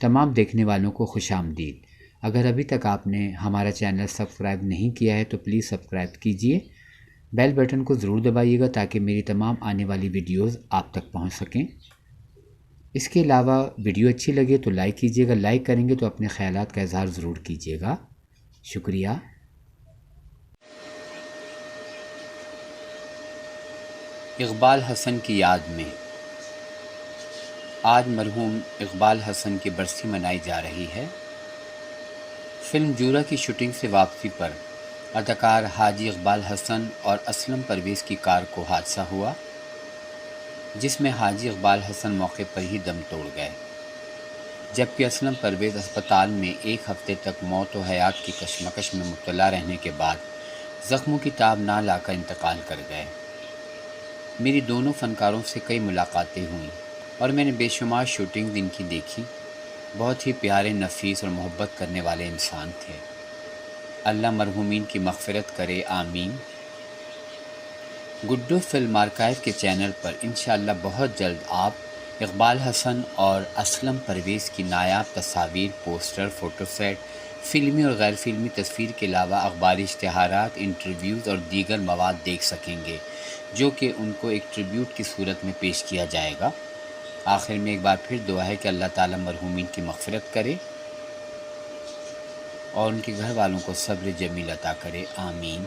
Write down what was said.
تمام دیکھنے والوں کو خوش آمدید۔ اگر ابھی تک آپ نے ہمارا چینل سبسکرائب نہیں کیا ہے تو پلیز سبسکرائب کیجئے، بیل بٹن کو ضرور دبائیے گا تاکہ میری تمام آنے والی ویڈیوز آپ تک پہنچ سکیں۔ اس کے علاوہ ویڈیو اچھی لگے تو لائک کیجئے گا، لائک کریں گے تو اپنے خیالات کا اظہار ضرور کیجئے گا۔ شکریہ۔ اقبال حسن کی یاد میں آج مرحوم اقبال حسن کی برسی منائی جا رہی ہے۔ فلم جورا کی شوٹنگ سے واپسی پر اداکار حاجی اقبال حسن اور اسلم پرویز کی کار کو حادثہ ہوا، جس میں حاجی اقبال حسن موقع پر ہی دم توڑ گئے، جبکہ اسلم پرویز اسپتال میں ایک ہفتے تک موت و حیات کی کشمکش میں مبتلا رہنے کے بعد زخموں کی تاب نہ لا کر انتقال کر گئے۔ میری دونوں فنکاروں سے کئی ملاقاتیں ہوئیں اور میں نے بے شمار شوٹنگ ان کی دیکھی۔ بہت ہی پیارے، نفیس اور محبت کرنے والے انسان تھے۔ اللہ مرحومین کی مغفرت کرے، آمین۔ گڈو فلم آرکائیو کے چینل پر انشاءاللہ بہت جلد آپ اقبال حسن اور اسلم پرویز کی نایاب تصاویر، پوسٹر، فوٹو سیٹ، فلمی اور غیر فلمی تصویر کے علاوہ اخباری اشتہارات، انٹرویوز اور دیگر مواد دیکھ سکیں گے، جو کہ ان کو ایک ٹریبیوٹ کی صورت میں پیش کیا جائے گا۔ آخر میں ایک بار پھر دعا ہے کہ اللہ تعالیٰ مرحومین کی مغفرت کرے اور ان کے گھر والوں کو صبر جمیل عطا کرے، آمین۔